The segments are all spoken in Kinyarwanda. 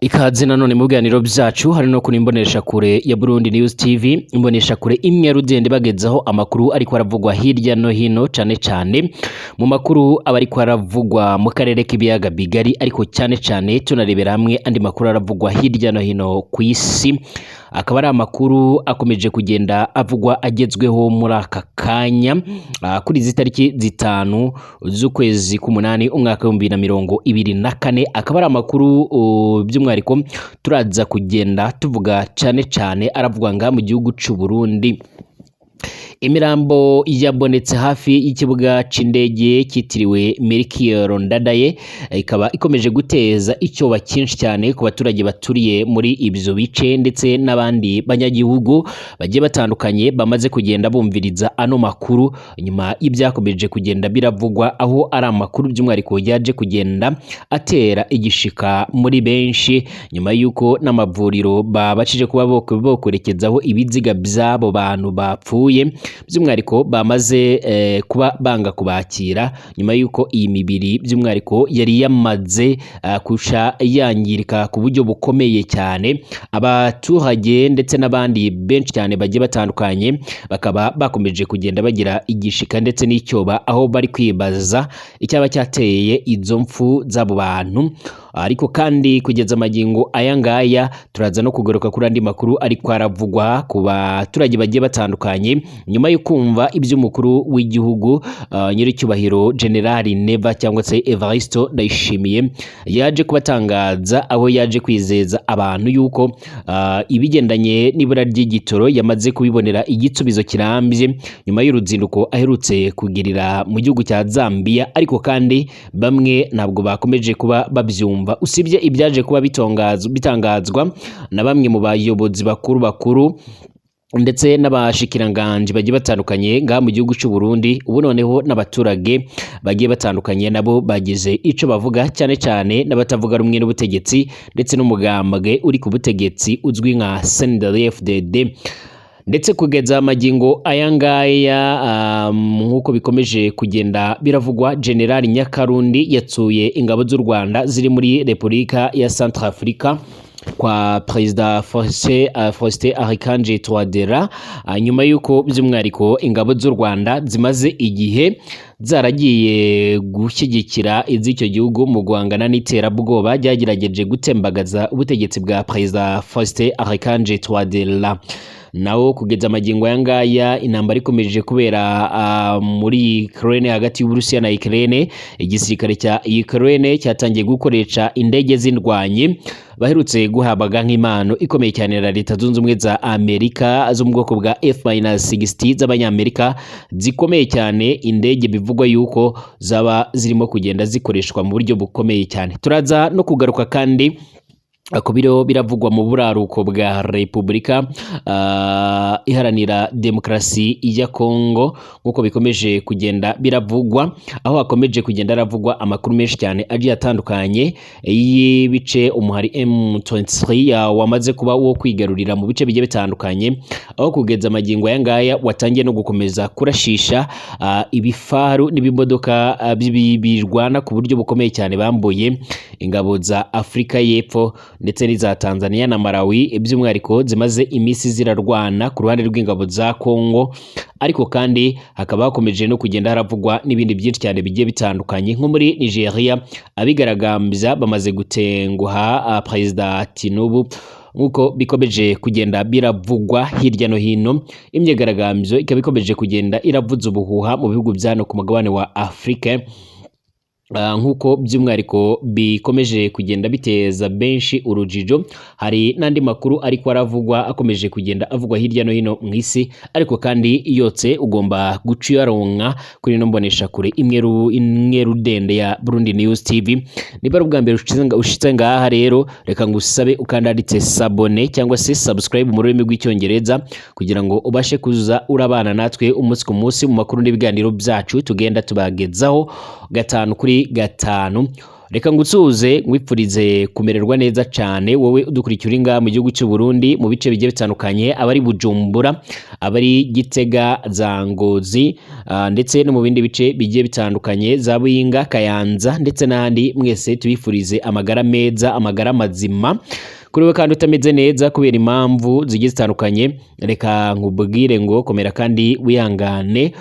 Ikaze nanone mu biganiro byacu hari no kuri imbonesha kure ya Burundi News TV, imbonesha kure imwe rugende bagezaho amakuru ariko aravugwa hirya no hino cane mu makuru abari ko aravugwa mu karere k'ibiyaga bigari, ariko cane tunarebera hamwe andi makuru aravugwa hirya no hino ku isi. Akaba ari amakuru akomeje kugenda avugwa agezweho muri aka kanya kuri izi tariki zitanu z'ukwezi k'umunani umwaka wa 2024. Akaba ari amakuru by'umwariko turaza kugenda tuvuga cane aravugwa nga mu gihugu c'u Burundi. Imirambo yabonetse hafi y'ikibuga c'indege kitiriwe Melchior Ndadaye, ikaba ikomeje guteza icyoba cyinshi cyane ku baturage baturiye muri ibyo bice, ndetse n'abandi banyagihugu bagiye batandukanye bamaze kugenda bumviriza ano makuru nyuma y'ibyakomeje kugenda biravugwa, aho ari amakuru by'umwariko yaje kugenda atera igishika muri benshi nyuma y'uko n'amavuriro babashije kuba bokorekezaho ibiziga by'abo bantu bapfuye, by'umwariko bamaze kuba banga kubakira nyuma y'uko iyi mibiri by'umwariko yari yamaze kusha yangirika ku buryo bukomeye cyane. Abaturage ndetse n'abandi benshi cyane bagiye batandukanye bakaba bakomeje kugenda bagira igishika ndetse n'icyoba, aho bari kwibaza icyaba cyateye izo mfu z'abo bantu. Ariko kandi kugeza amagingo aya ngaya turaza no kugaruka kuri andi makuru ariko aravugwa ku baturage bagiye batandukanye nyuma yo kumva iby'umukuru w'igihugu nyiricyubahiro General Neva cyangwa se Evaristo Ndayishimiye yaje kubatangaza, aho yaje kwizeza abantu yuko ibigendanye n'ibura ry'igitoro yamaze kubibonera igisubizo kirambye nyuma y'uruzinduko aherutse kugirira mu gihugu cya Zambia. Ariko kandi bamwe ntabwo bakomeje kuba babyumva, usibye ibyaje kuba bitangazwa na bamwe mu bayobozi bakuru ndetse n'abashikiranganje bagiye batandukanye nga mu gihugu cy'u Burundi. Ubu noneho n'abaturage bagiye batandukanye nabo bagize ico bavuga, cyane n'abatavuga rumwe n'ubutegetsi ndetse n'umugambwe uri ku butegetsi uzwi nka CNDD-FDD. Ndetse kugeza amagingo aya ngaya nk'uko bikomeje kugenda biravugwa, General Nyakarundi yatsuye ingabo z'u Rwanda ziri muri Repubulika ya Centrafrica kwa Perezida Faustin Archange Touadera, nyuma y'uko by'umwariko ingabo z'u Rwanda zimaze igihe zaragiye gushyigikira iz'icyo gihugu mu guhangana n'iterabwoba ryagerageje gutembagaza ubutegetsi bwa Perezida Faustin Archange Touadera. Nawo kugeza amagingo aya ngaya intambara ikomeje kubera muri Ukraine, hagati y'Uburusiya na Ukraine. Igisirikare cya Ukraine cyatangiye gukoresha indege z'indwanyi baherutse guhabaga nk'impano ikomeye cyane na Leta Zunze Ubumwe za Amerika zo mu bwoko bwa F-60 z'abanyamerika, zikomeye cyane, indege bivugwa yuko zaba zirimo kugenda zikoreshwa mu buryo bukomeye cyane. Turaza no kugaruka kandi ku biro biravugwa mu buraruko bwa Repubulika iharanira demokarasi ya Kongo, nk'uko bikomeje kugenda biravugwa, aho hakomeje kugenda aravugwa amakuru menshi cyane agiye atandukanye y'ibice umuhari M23 wamaze kuba wo kwigarurira mu bice bigiye bitandukanye, aho kugeza amagingo aya ngaya watangiye no gukomeza kurashisha ibifaru n'ibimodoka birwana ku buryo bukomeye cyane bambuye ingabo za Afrika y'Epfo ndetse n'iza Tanzania na Malawi, by'umwariko zimaze imisi zirarwana ku ruhande rw'ingabo za Kongo. Ariko kandi hakaba hakomeje no kugenda haravugwa n'ibindi byinshi cyane bigiye bitandukanye, nko muri Nigeria abigaragambya bamaze gutenguha Perezida Tinubu, nk'uko bikomeje kugenda biravugwa hirya no hino. Imyigaragambyo ikaba ikomeje kugenda iravuza ubuhuha mu bihugu byano ku mugabane wa Afrika, nk'uko by'umwariko bikomeje kugenda biteza benshi urujijo. Hari n'andi makuru ariko aravugwa akomeje kugenda avugwa hirya no hino mu isi, ariko kandi yose ugomba guciyaronka kuri no mbonesha kure imwe rudende ya Burundi News TV. Niba ari ubwa mbere ushitse ngaha rero, reka ngusabe ukandaditse sabone cyangwa se subscribe mu rurimi rw'icyongereza, kugira ngo ubashe kuza urabana natwe umunsi ku munsi mu makuru n'ibiganiro byacu tugenda tubagezaho gatanu kuri gatanu. reka ngutsuze ngwipfurize kumererwa neza cyane wowe udukurikira inga mu gihugu cy'u Burundi mu bice bigiye bitandukanye, abari Bujumbura, abari Gitega, za Ngozi, ndetse no mu bindi bice bigiye bitandukanye za Buyinga, Kayanza ndetse n'ahandi. Mwese tubifurize amagara meza, amagara mazima. Kuri we kandi utameze neza kubera impamvu zigiye zitandukanye, reka nkubwire ngo komera kandi wihangane.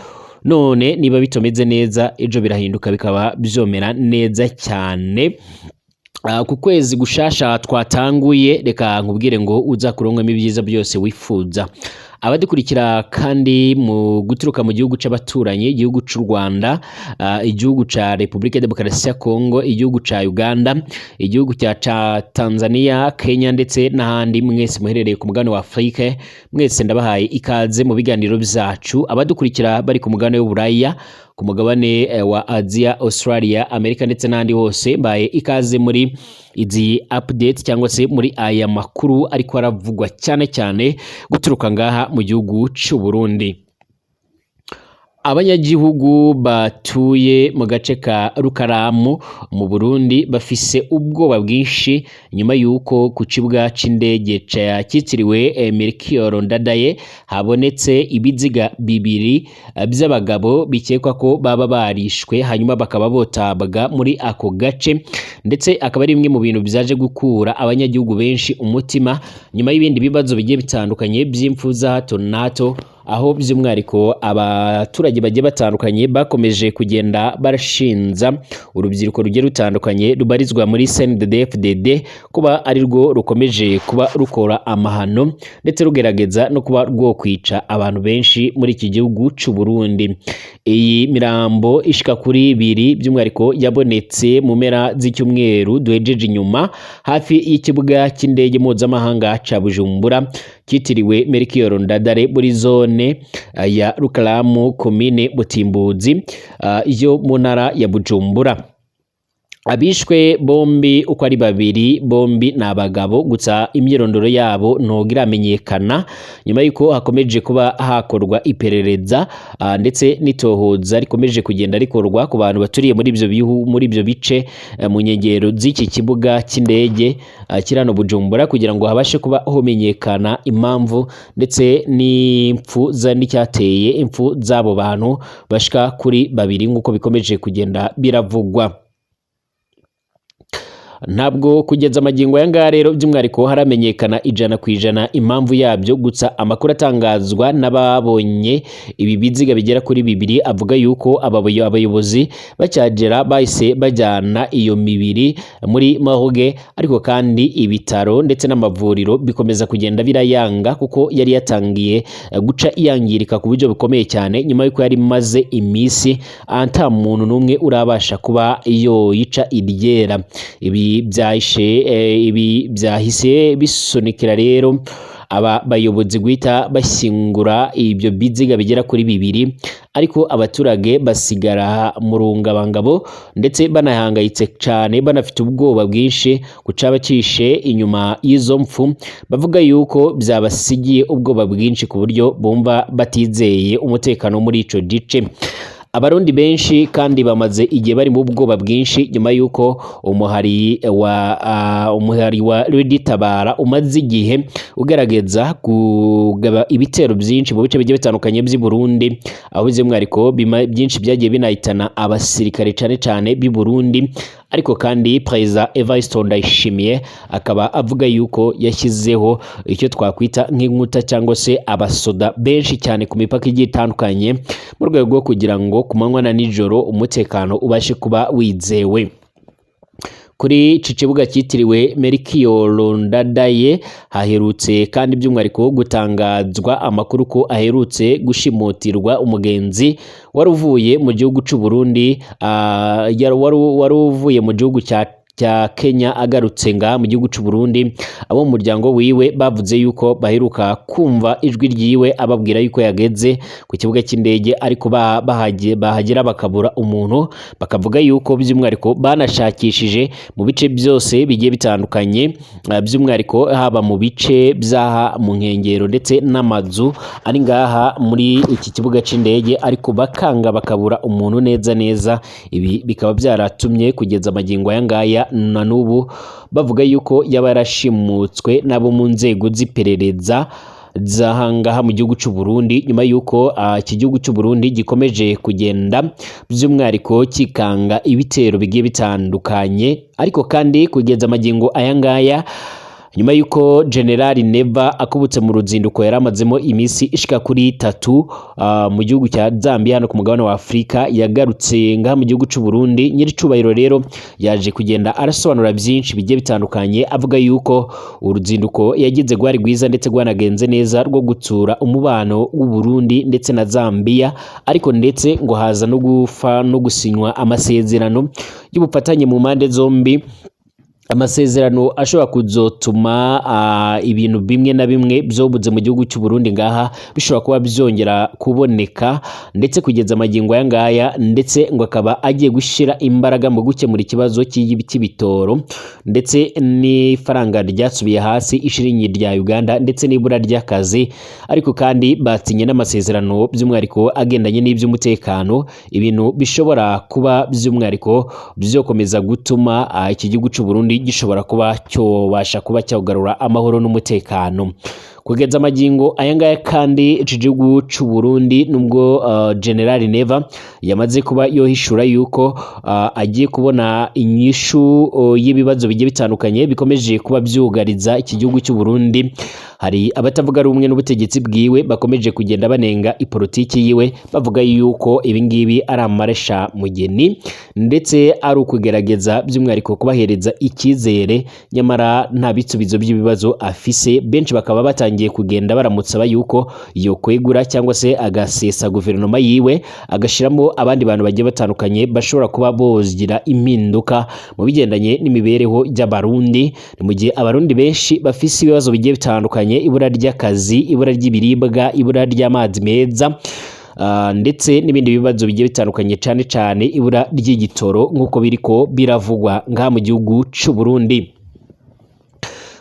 None niba bitomeze neza, ejo birahinduka bikaba byomera neza cyane. Ku kwezi gushasha twatanguye, reka nkubwire ngo uzakurongwemo ibyiza byose wifuza. Abadukurikira kandi mu guturuka mu gihugu c'abaturanyi, igihugu c'u Rwanda, igihugu ca Republika Demokarasi ya Kongo, igihugu ca Uganda, igihugu ca Tanzania, Kenya ndetse n'ahandi, mwese muherereye ku mugabane wa Afrika, mwese ndabahaye ikaze mu biganiro byacu. Abadukurikira bari ku mugabane w'Uburaya, ku mugabane wa Asia, Australia, Amerika ndetse n'ahandi hose, mbaye ikaze muri izi update cyangwa se muri aya makuru ariko aravugwa cyane cyane guturuka ngaha mu gihugu cy'u Burundi. Abanyagihugu batuye mu gace ka Rukaramu mu Burundi bafise ubwoba bwinshi nyuma yuko ku kibuga c'indege cyitiriwe Melchior Ndadaye habonetse ibiziga bibiri by'abagabo bikekwa ko baba barishwe hanyuma bakaba botabwa muri ako gace, ndetse akaba ari bimwe mu bintu byaje gukura abanyagihugu benshi umutima nyuma y'ibindi bibazo bigiye bitandukanye by'impfu za hato na hato, aho by'umwihariko abaturage bagiye batandukanye bakomeje kugenda barashinza urubyiruko rugiye rutandukanye rubarizwa muri CNDD-FDD kuba ari rwo rukomeje kuba rukora amahano ndetse rugerageza no kuba rwo kwica abantu benshi muri iki gihugu cy'u Burundi. Iyi mirambo ishika kuri ibiri by'umwihariko yabonetse mu mpera z'icyumweru duhejeje inyuma hafi y'ikibuga cy'indege mpuzamahanga ca Bujumbura kitiriwe Melchior Ndadaye muri zone ya Rukaramu, komine Butimbuzi, yo mu ntara ya Bujumbura. Abishwe bombi uko ari babiri, bombi ni abagabo, gusa imyirondoro yabo ntogo iramenyekana nyuma yuko hakomeje kuba hakorwa iperereza ndetse n'itohoza rikomeje kugenda rikorwa ku bantu baturiye muri ibyo bice mu nkengero z'iki kibuga cy'indege kirano Bujumbura, kugira ngo habashe kuba homenyekana impamvu ndetse n'impfu n'icyateye impfu z'abo bantu bashika kuri babiri nk'uko bikomeje kugenda biravugwa. Ntabwo kugeza amagingo ya ngaya rero by'umwihariko haramenyekana 100% impamvu yabyo, gusa amakuru atangazwa n'ababonye ibi biziga bigera kuri bibiri avuga yuko abayobozi bacyagera bahise bajyana iyo mibiri muri morgue, ariko kandi ibitaro ndetse n'amavuriro bikomeza kugenda birayanga kuko yari yatangiye guca iyangirika ku buryo bukomeye cyane nyuma yuko yari maze imisi anta muntu numwe urabasha kuba yica iryera. Ibi byahise bisonikira rero aba bayobozi guhita bashyingura ibyo biziga bigera kuri bibiri, ariko abaturage basigara mu rungabangabo ndetse banahangayitse cyane, banafite ubwoba bwinshi kucaba cishe inyuma y'izo mpfu, bavuga yuko byabasigiye ubwoba bwinshi ku buryo bumva batizeye umutekano muri ico gice. Abarundi benshi kandi bamaze igihe bari mu bwoba bwinshi nyuma yuko umuhari wa Reditabara umaze igihe ugaragaza kugaba ibitero byinshi mu bice bigiye bitandukanye by'i Burundi, aho by'umwihariko byinshi byagiye binahitana abasirikare cyane b'i Burundi, ariko kandi Perezida Evariste Ndayishimiye akaba avuga yuko yashyizeho icyo twakwita nk'inkuta cyangwa se abasoda benshi cyane ku mipaka igiye itandukanye mu rwego rwo kugira ngo ku manywa na nijoro umutekano ubashe kuba wizewe. Kuri iki kibuga cyitiriwe Melchior Ndadaye haherutse kandi by'umwihariko gutangazwa amakuru ko aherutse gushimutirwa umugenzi wari uvuye mu gihugu cy'u Burundi, wari uvuye mu gihugu cya cya Kenya agarutse nga mu gihugu cy'u Burundi. Abo mu muryango wiwe bavuze yuko baheruka kumva ijwi ryiwe ababwira yuko yageze ku kibuga cy'indege, ariko bahagera bakabura umuntu, bakavuga yuko by'umwihariko banashakishije mu bice byose bigiye bitandukanye, by'umwihariko haba mu bice byaha mu nkengero ndetse n'amazu ari ngaha muri iki kibuga cy'indege, ariko bakanga bakabura umuntu neza neza. Ibi bikaba byaratumye kugeza amagingo aya ngaya na n'ubu bavuga yuko yaba yarashimutswe n'abo mu nzego z'iperereza zahangaha mu gihugu cy'u Burundi, nyuma yuko iki gihugu cy'u Burundi gikomeje kugenda by'umwihariko kikanga ibitero bigiye bitandukanye. Ariko kandi kugeza amagingo aya ngaya, nyuma yuko General Neva akubutse mu ruzinduko yaramazemo imisi ishika kuri 3 mu gihugu cya Zambia hano ku mugabane wa Afrika, yagarutse ngaha mu gihugu cy'u Burundi. Nyiricubahiro rero yaje kugenda arasobanura byinshi bigiye bitandukanye, avuga yuko uruzinduko yagize gwari gwiza ndetse gwanagenze neza rwo gutsura umubano w'u Burundi ndetse na Zambia, ariko ndetse ngo haza no gufa no gusinywa amasezerano y'ubufatanye mu mpande zombi, amasezerano ashobora kuzotuma ibintu bimwe na bimwe byobuze mu gihugu cy'u Burundi ngaha bishobora kuba byongera kuboneka, ndetse kugeza amagingo aya ngaya, ndetse ngo akaba agiye gushira imbaraga mu gukemura ikibazo cy'ibitoro ndetse n'ifaranga ryasubiye hasi, ishiringi rya Uganda ndetse n'ibura ry'akazi. Ariko kandi batinye n'amasezerano by'umwihariko agendanye n'iby'umutekano, ibintu bishobora kuba by'umwihariko byokomeza gutuma iki gihugu cy'u Burundi gishobora kuba cyobasha kuba cyawugarura amahoro n'umutekano. Kugeza amagingo aya ngaya kandi iki gihugu cy'u Burundi nubwo General Neva yamaze kuba yohishura yuko agiye kubona inyishu y'ibibazo bigiye bitandukanye bikomeje kuba byugariza iki gihugu cy'u Burundi, hari abatavuga rumwe n'ubutegetsi bwiwe bakomeje kugenda banenga ipolitiki yiwe, bavuga yuko ibingibi ari amaresha mugeni ndetse ari ukugerageza by'umwihariko kubahereza icyizere, nyamara nta bisubizo by'ibibazo afise. Benshi bakaba batangiye kugenda baramutsaba yuko yo kwegura cyangwa se agasesa guverinoma yiwe, agashiramo abandi bantu bagiye batandukanye bashobora kuba bogira impinduka mu bigendanye n'imibereho y'abarundi, mu gihe abarundi benshi bafise ibibazo bigiye bitandukanye, ibura ry'akazi, ibura ry'ibiribwa, ibura ry'amazi meza, ndetse n'ibindi bibazo bigiye bitandukanye, cyane cyane ibura ry'igitoro nk'uko biriko biravugwa ngaha mu gihugu cy'u Burundi.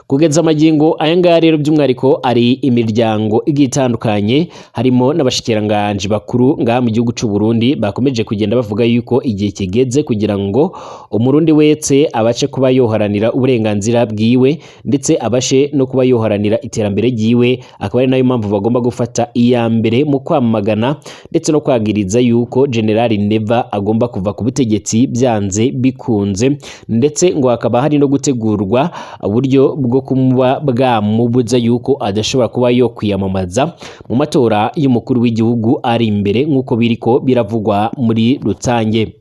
Kugeza amagingo aya ngaya rero by'umwihariko ari imiryango igiye itandukanye, harimo n'abashikiranganje bakuru ngaha mu gihugu cy'u Burundi bakomeje kugenda bavuga yuko igihe kigeze kugira ngo umurundi wese abashe kuba yoharanira uburenganzira bwiwe ndetse abashe no kuba yoharanira iterambere ryiwe. Akaba ari nayo mpamvu bagomba gufata iya mbere mu kwamagana ndetse no kwagiriza yuko General Neva agomba kuva ku butegetsi byanze bikunze, ndetse ngo hakaba hari no gutegurwa uburyo bwo kumuba bwamubuza yuko adashobora kuba yo kwiyamamaza mu matora y'umukuru w'igihugu ari imbere nk'uko biriko biravugwa muri rusange.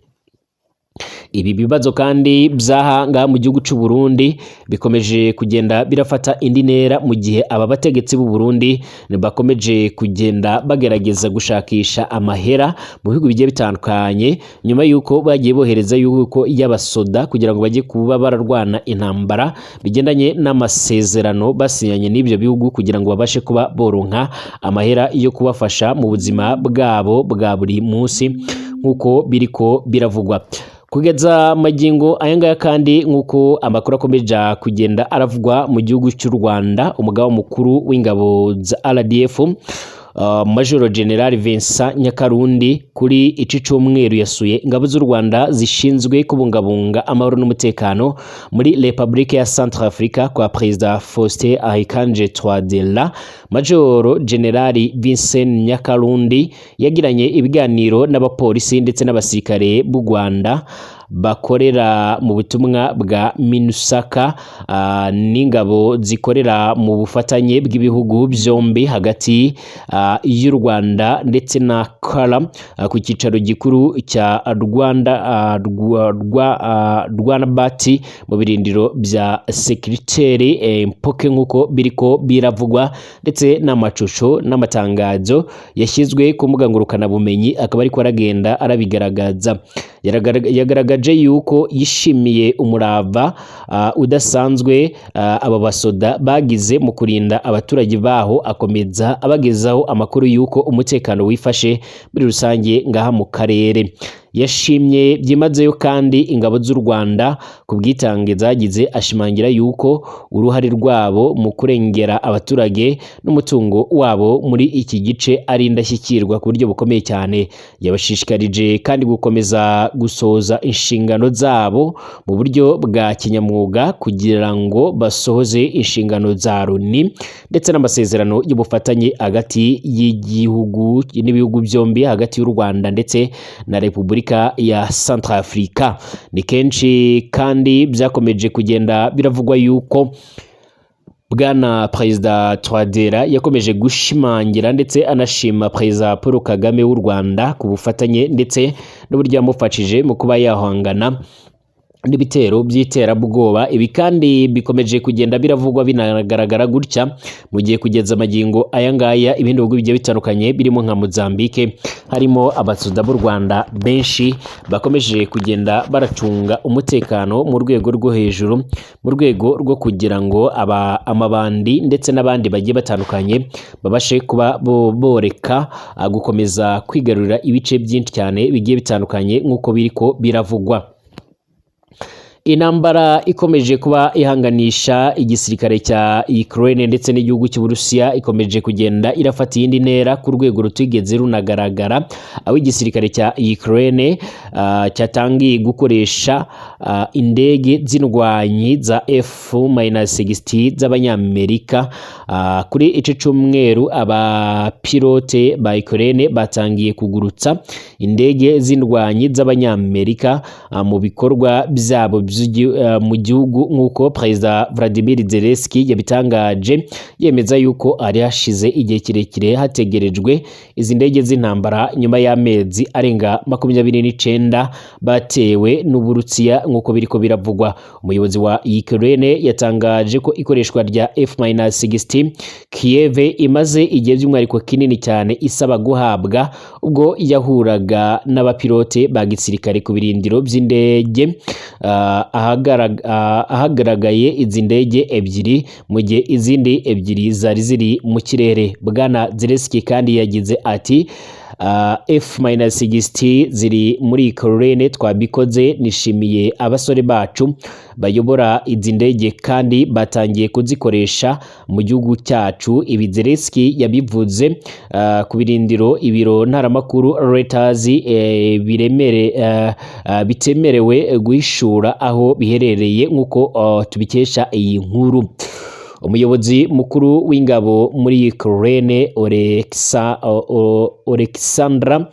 Ibi bibazo kandi byahanga mu gihugu cy'u Burundi bikomeje kugenda birafata indi ntera, mu gihe aba bategetsi b'u Burundi bakomeje kugenda bagerageza gushakisha amahera mu bihugu bigiye bitandukanye, nyuma yuko bagiye bohereza yuko y'abasoda kugira ngo bajye kuba bararwana intambara bigendanye n'amasezerano basinyanye n'ibyo bihugu, kugira ngo babashe kuba boronka amahera yo kubafasha mu buzima bwabo bwa buri munsi nk'uko biriko biravugwa. Kugeza magingo aya ngaya kandi nk'uko amakuru akomeje kugenda aravugwa mu gihugu cy'u Rwanda, umugaba mukuru w'ingabo za RDF Major General Vincent Nyakarundi kuri iki cyumweru yasuye ingabo z'u Rwanda zishinzwe kubungabunga amahoro n'umutekano muri Republique ya Centrafrique kwa Perezida Faustin Archange Touadera. Major General Vincent Nyakarundi yagiranye ibiganiro n'abapolisi ndetse n'abasirikare b'u Rwanda bakorera mu butumwa bwa MINUSCA n'ingabo zikorera mu bufatanye bw'ibihugu byombi hagati y'u Rwanda ndetse na Kara ku cyicaro gikuru cya Rwanabati mu birindiro bya Sekiriteri Mpoke nk'uko biriko biravugwa, ndetse n'amashusho n'amatangazo yashyizwe ku mbuga ngurukanabumenyi akaba ariko aragenda arabigaragaza. yagaragaje yuko yishimiye umurava udasanzwe aba basoda bagize mu kurinda abaturage baho, akomeza abagezaho amakuru yuko umutekano wifashe muri rusange ngaha mu karere. Yashimye byimazeyo kandi ingabo z'u Rwanda ku bwitange zagize, ashimangira yuko uruhare rwabo mu kurengera abaturage n'umutungo wabo muri iki gice ari indashyikirwa ku buryo bukomeye cyane. Yabashishikarije kandi gukomeza gusohoza inshingano zabo mu buryo bwa kinyamwuga kugira ngo basohoze inshingano za Loni ndetse n'amasezerano y'ubufatanye hagati y'igihugu n'ibihugu byombi, hagati y'u Rwanda ndetse na Repubulika ya Centrafrica. Ni kenshi kandi byakomeje kugenda biravugwa yuko Bwana Perezida Touadera yakomeje gushimangira ndetse anashima Perezida Paul Kagame w'u Rwanda ku bufatanye ndetse n'uburyo yamufashije mu kuba yahangana n'ibitero by'iterabwoba. Ibi kandi bikomeje kugenda biravugwa binagaragara gutya mu gihe kugeza amagingo aya ngaya ibindi bihugu bigiye bitandukanye birimo nka Mozambique harimo abasoda b'u Rwanda benshi bakomeje kugenda baracunga umutekano mu rwego rwo hejuru, mu rwego rwo kugira ngo amabandi ndetse n'abandi bagiye batandukanye babashe kuba boreka gukomeza kwigarurira ibice byinshi cyane bigiye bitandukanye nk'uko biriko biravugwa. Intambara ikomeje kuba ihanganisha igisirikare cya Ukraine ndetse n'igihugu cy'Uburusiya ikomeje kugenda irafata iyindi ntera ku rwego rutigeze runagaragara, aho igisirikare cya Ukraine cyatangiye gukoresha indege z'indwanyi za F-16 z'abanyamerika. Kuri iki cyumweru abapilote ba Ukraine batangiye kugurutsa indege z'indwanyi z'abanyamerika mu bikorwa byabo mu gihugu nk'uko Perezida Vladimir Zelensky yabitangaje, yemeza yuko ari hashize igihe kirekire hategerejwe izi ndege z'intambara nyuma y'amezi arenga 29 batewe n'Uburusiya nk'uko biriko biravugwa. Umuyobozi wa Ukraine yatangaje ko ikoreshwa rya F-16 Kiev imaze igihe by'umwihariko kinini cyane isaba guhabwa ubwo yahuraga n'abapilote ba gisirikare ku birindiro by'indege ahagaragaye izi ndege ebyiri mu gihe izindi ebyiri zari ziri mu kirere. Bwana Zelensky kandi yagize ati F-16 ziri muri Ukraine twabikoze, nishimiye abasore bacu bayobora izi ndege kandi batangiye kuzikoresha mu gihugu cyacu. Ibi Zelensky yabivuze ku birindiro ibiro ntaramakuru Reuters bitemerewe guhishura aho biherereye nk'uko tubikesha iyi nkuru. Umuyobozi mukuru w'ingabo muri Ukraine Oleksandra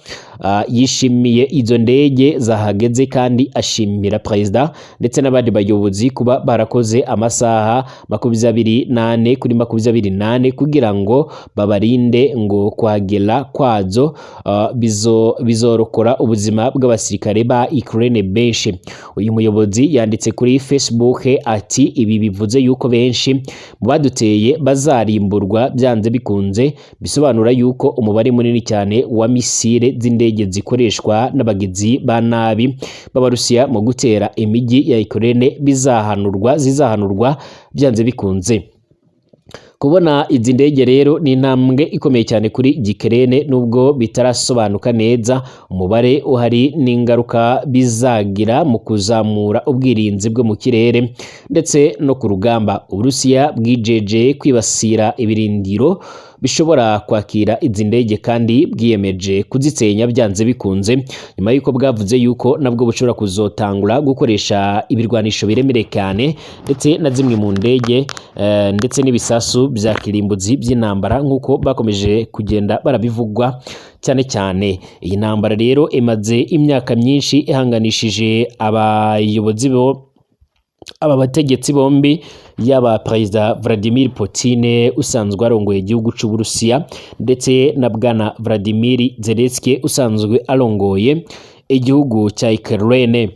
yishimiye izo ndege zahageze kandi ashimira Perezida ndetse n'abandi bayobozi kuba barakoze amasaha 28 kuri 28 kugira ngo babarinde ngo kuhagera kwazo bizorokora ubuzima bw'abasirikare ba Ukraine benshi. Uyu muyobozi yanditse kuri Facebook ati ibi bivuze yuko benshi mu baduteye bazarimburwa byanze bikunze, bisobanura yuko umubare munini cyane wa misile z'indege zikoreshwa n'abagizi ba nabi b'Abarusiya mu gutera imijyi ya Ukraine zizahanurwa byanze bikunze. Kubona izi ndege rero ni intambwe ikomeye cyane kuri Ukraine, nubwo bitarasobanuka neza umubare uhari n'ingaruka bizagira mu kuzamura ubwirinzi bwo mu kirere ndetse no ku rugamba. Uburusiya bwijeje kwibasira ibirindiro bishobora kwakira izi ndege kandi bwiyemeje kuzitsenya byanze bikunze, nyuma yuko bwavuze yuko nabwo bushobora kuzotangura gukoresha ibirwanisho biremereye cyane ndetse na zimwe mu ndege ndetse n'ibisasu bya kirimbuzi by'intambara nk'uko bakomeje kugenda barabivugwa cyane cyane. Iyi ntambara rero imaze imyaka myinshi ihanganishije aba bategetsi bombi, yaba Perezida Vladimir Putin usanzwe arongoye igihugu cy'Uburusiya ndetse na Bwana Vladimir Zelensky usanzwe arongoye igihugu cya Ukraine.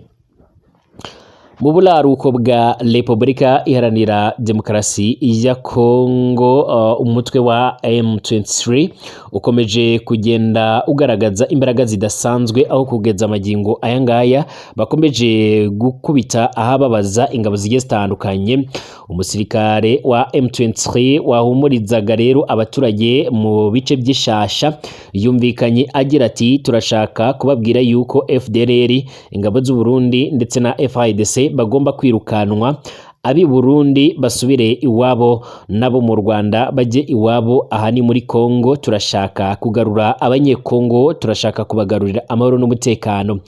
mu buraruko bwa Repubulika Iharanira Demokarasi ya Kongo, umutwe wa M23 ukomeje kugenda ugaragaza imbaraga zidasanzwe, aho kugeza amagingo aya ngaya bakomeje gukubita ahababaza ingabo zigiye zitandukanye. Umusirikare wa M23 wahumurizaga rero abaturage mu bice by'Ishasha yumvikanye agira ati turashaka kubabwira yuko FDLR, ingabo z'u Burundi ndetse na FARDC bagomba kwirukanwa, abi Burundi basubire iwabo, nabo mu Rwanda bajye iwabo. Aha ni muri Kongo, turashaka kugarura abanyekongo, turashaka kubagarurira amahoro n'umutekano.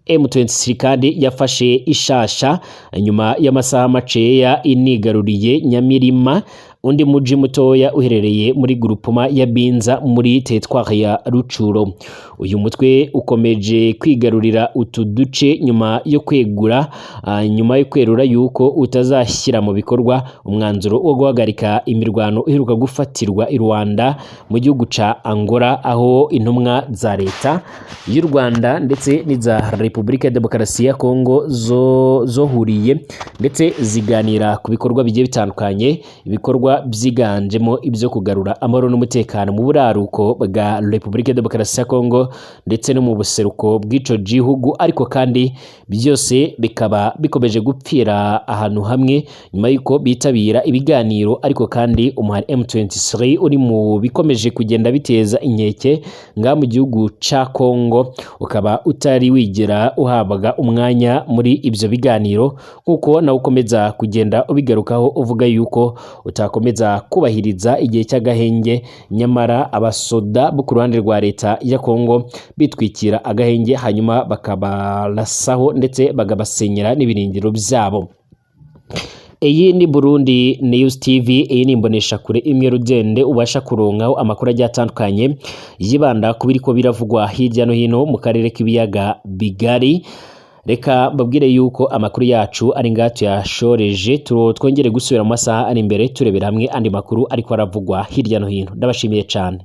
M23 kandi yafashe Ishasha nyuma y'amasaha maceya inigaruriye Nyamirima, undi muji mutoya uherereye muri groupement ya Binza muri territoire ya Rucuro. Uyu mutwe ukomeje kwigarurira utu duce nyuma yo kwerura yuko utazashyira mu bikorwa umwanzuro wo guhagarika imirwano iheruka gufatirwa i Rwanda mu gihugu ca Angola, aho intumwa za leta y'u Rwanda ndetse n'iza Repubulika ya Demokarasi ya Kongo zohuriye ndetse ziganira ku bikorwa bigiye bitandukanye, ibikorwa byiganjemo ibyo kugarura amahoro n'umutekano mu buraruko bwa Repubulika ya Demokarasi ya Kongo ndetse no mu buseruko bw'ico gihugu. Ariko kandi byose bikaba bikomeje gupfira ahantu hamwe nyuma yuko bitabira ibiganiro. Ariko kandi umuhari M23 uri mu bikomeje kugenda biteza inkeke nga mu gihugu ca Kongo, ukaba utari wigera uhabwa umwanya muri ibyo biganiro, kuko nawe ukomeza kugenda ubigarukaho uvuga yuko utakomeza kubahiriza igihe cy'agahenge. Nyamara abasoda bo ku ruhande rwa leta ya Kongo bitwikira agahenge hanyuma bakabarasaho ndetse bagabasenyera n'ibirindiro byabo. Iyi ni Burundi News TV, iyi ni imbonesha kure imwe rugende ubasha kuronkaho amakuru agiye atandukanye yibanda ku biriko biravugwa hirya no hino mu karere k'ibiyaga bigari. Reka babwire yuko amakuru yacu ari ngaha tuyashoreje, twongere gusubira mu masaha ari imbere turebera hamwe andi makuru ariko aravugwa hirya no hino. Ndabashimiye cyane.